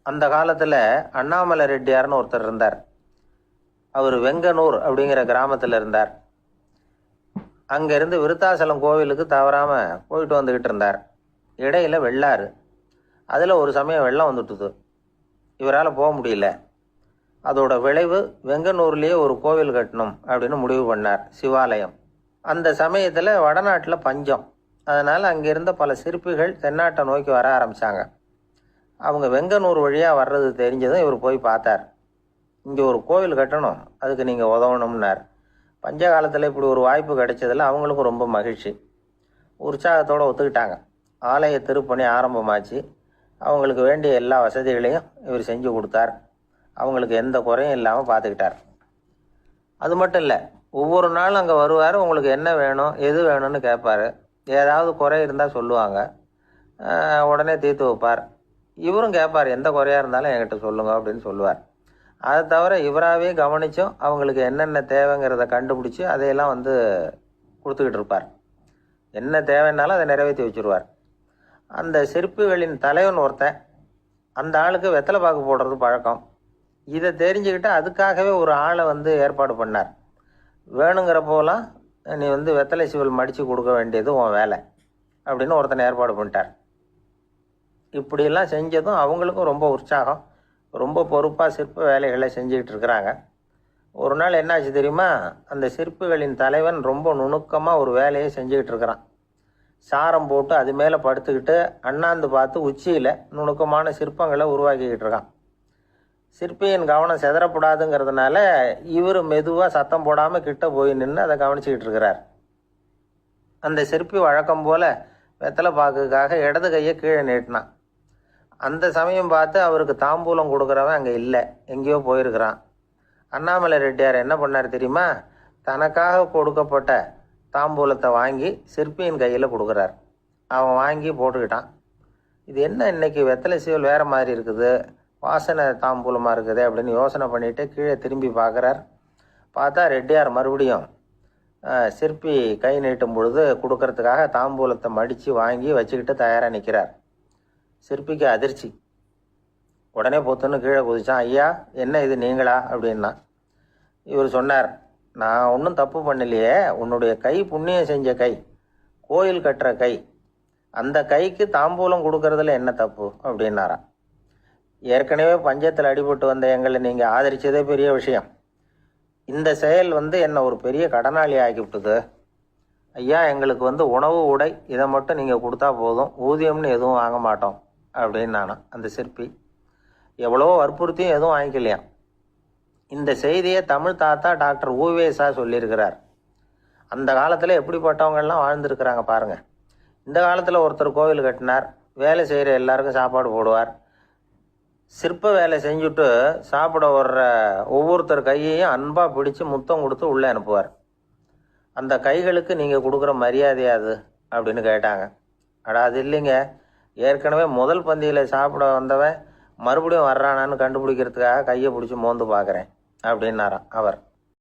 அந்த காலத்தில் அண்ணாமலை ரெட்டியார்னு ஒருத்தர் இருந்தார். அவர் வெங்கனூர் அப்படிங்கிற கிராமத்தில் இருந்தார். அங்கேருந்து விருத்தாசலம் கோவிலுக்கு தவறாமல் போயிட்டு வந்துக்கிட்டு இருந்தார். இடையில வெள்ளாறு, அதில் ஒரு சமயம் வெள்ளம் வந்துட்டுது. இவரால் போக முடியல. அதோட விளைவு வெங்கனூர்லேயே ஒரு கோவில் கட்டணும் அப்படின்னு முடிவு பண்ணார், சிவாலயம். அந்த சமயத்தில் வடநாட்டில் பஞ்சம். அதனால் அங்கே இருந்த பல சிற்பிகள் தென்னாட்டை நோக்கி வர ஆரம்பித்தாங்க. அவங்க வெங்கனூர் வழியாக வர்றது தெரிஞ்சதும் இவர் போய் பார்த்தார். இங்கே ஒரு கோவில் கட்டணும், அதுக்கு நீங்கள் உதவணும்னார். பஞ்ச காலத்தில் இப்படி ஒரு வாய்ப்பு கிடைச்சதில் அவங்களுக்கும் ரொம்ப மகிழ்ச்சி. உற்சாகத்தோடு ஒத்துக்கிட்டாங்க. ஆலய திருப்பணி ஆரம்பமாச்சு. அவங்களுக்கு வேண்டிய எல்லா வசதிகளையும் இவர் செஞ்சு கொடுத்தார். அவங்களுக்கு எந்த குறையும் இல்லாமல் பார்த்துக்கிட்டார். அது மட்டும் இல்லை, ஒவ்வொரு நாளும் அங்கே வருவார். உங்களுக்கு என்ன வேணும், எது வேணும்னு கேட்பார். ஏதாவது குறை இருந்தால் சொல்லுவாங்க, உடனே தீர்த்து வைப்பார். இவரும் கேட்பார், எந்த குறையாக இருந்தாலும் என்கிட்ட சொல்லுங்க அப்படின்னு சொல்லுவார். அதை தவிர இவராகவே கவனித்தும் அவங்களுக்கு என்னென்ன தேவைங்கிறத கண்டுபிடிச்சி அதையெல்லாம் கொடுத்துக்கிட்டு இருப்பார். என்ன தேவைன்னாலும் அதை நிறைவேற்றி வச்சுருவார். அந்த சிற்பிகளின் தலைவன் ஒருத்தன், அந்த ஆளுக்கு வெத்தலை பாக்கு போடுறது பழக்கம். இதை தெரிஞ்சுக்கிட்டு அதுக்காகவே ஒரு ஆளை ஏற்பாடு பண்ணார். வேணுங்கிறப்போலாம் நீ வெத்தலை சிவல் மடித்து கொடுக்க வேண்டியது உன் வேலை அப்படின்னு ஒருத்தனை ஏற்பாடு பண்ணிட்டார். இப்படியெல்லாம் செஞ்சதும் அவங்களுக்கும் ரொம்ப உற்சாகம். ரொம்ப பொறுப்பாக சிற்ப வேலைகளை செஞ்சுக்கிட்டு இருக்கிறாங்க. ஒரு நாள் என்னாச்சு தெரியுமா? அந்த சிற்பிகளின் தலைவன் ரொம்ப நுணுக்கமாக ஒரு வேலையை செஞ்சுக்கிட்டு இருக்கிறான். சாரம் போட்டு அது மேலே படுத்துக்கிட்டு அண்ணாந்து பார்த்து உச்சியில் நுணுக்கமான சிற்பங்களை உருவாக்கிக்கிட்டு இருக்கான். சிற்பியின் கவனம் செதறப்படாதுங்கிறதுனால இவர் மெதுவாக சத்தம் போடாமல் கிட்ட போய் நின்று அதை கவனிச்சிக்கிட்டு இருக்கிறார். அந்த சிற்பி வழக்கம் போல் வெத்தலை பாக்குக்காக இடது கையை கீழே நீட்டினான். அந்த சமயம் பார்த்து அவருக்கு தாம்பூலம் கொடுக்குறவன் அங்கே இல்லை, எங்கேயோ போயிருக்கிறான். அண்ணாமலை ரெட்டியார் என்ன பண்ணார் தெரியுமா? தனக்காக கொடுக்கப்பட்ட தாம்பூலத்தை வாங்கி சிற்பியின் கையில் கொடுக்குறார். அவன் வாங்கி போட்டுக்கிட்டான். இது என்ன இன்னைக்கு வெத்தலை சீவல் வேறு மாதிரி இருக்குது, வாசனை தாம்பூலமாக இருக்குது அப்படின்னு யோசனை பண்ணிவிட்டு கீழே திரும்பி பார்க்குறார். பார்த்தா ரெட்டியார் மறுபடியும் சிற்பி கை நீட்டும் பொழுது கொடுக்கறதுக்காக தாம்பூலத்தை மடித்து வாங்கி வச்சுக்கிட்டு தயாராக நிற்கிறார். சிற்பிக்கு அதிர்ச்சி. உடனே பொத்துன்னு கீழே குதிச்சான். ஐயா, என்ன இது நீங்களா அப்படின்னா. இவர் சொன்னார், நான் ஒன்றும் தப்பு பண்ணலையே, உன்னுடைய கை புண்ணியம் செஞ்ச கை, கோயில் கட்டுற கை, அந்த கைக்கு தாம்பூலம் கொடுக்கறதுல என்ன தப்பு அப்படின்னாராம். ஏற்கனவே பஞ்சத்தில் அடிபட்டு வந்த எங்களை நீங்கள் ஆதரித்ததே பெரிய விஷயம். இந்த செயல் என்னை ஒரு பெரிய கடனாளி ஆக்கிவிட்டுது. ஐயா, எங்களுக்கு உணவு உடை இதை மட்டும் நீங்கள் கொடுத்தா போதும், ஊதியம்னு எதுவும் வாங்க மாட்டோம் அப்படின்னு நானும். அந்த சிற்பி எவ்வளோ வற்புறுத்தியும் எதுவும் வாங்கிக்கலையாம். இந்த செய்தியை தமிழ் தாத்தா டாக்டர் ஊவேசா சொல்லியிருக்கிறார். அந்த காலத்தில் எப்படிப்பட்டவங்கள்லாம் வாழ்ந்துருக்கிறாங்க பாருங்கள். இந்த காலத்தில் ஒருத்தர் கோவில் கட்டினார், வேலை செய்கிற எல்லாருக்கும் சாப்பாடு போடுவார். சிற்ப வேலை செஞ்சுட்டு சாப்பிட வர்ற ஒவ்வொருத்தர் கையையும் அன்பாக பிடிச்சி முத்தம் கொடுத்து உள்ளே அனுப்புவார். அந்த கைகளுக்கு நீங்கள் கொடுக்குற மரியாதையாது அப்படின்னு கேட்டாங்க. அடா, அது இல்லைங்க, ஏற்கனவே முதல் பந்தியில் சாப்பிட வந்தவன் மறுபடியும் வர்றானான்னு கண்டுபிடிக்கிறதுக்காக கையை பிடிச்சி மோந்து பார்க்குறேன் அப்படின்னாராம் அவர்.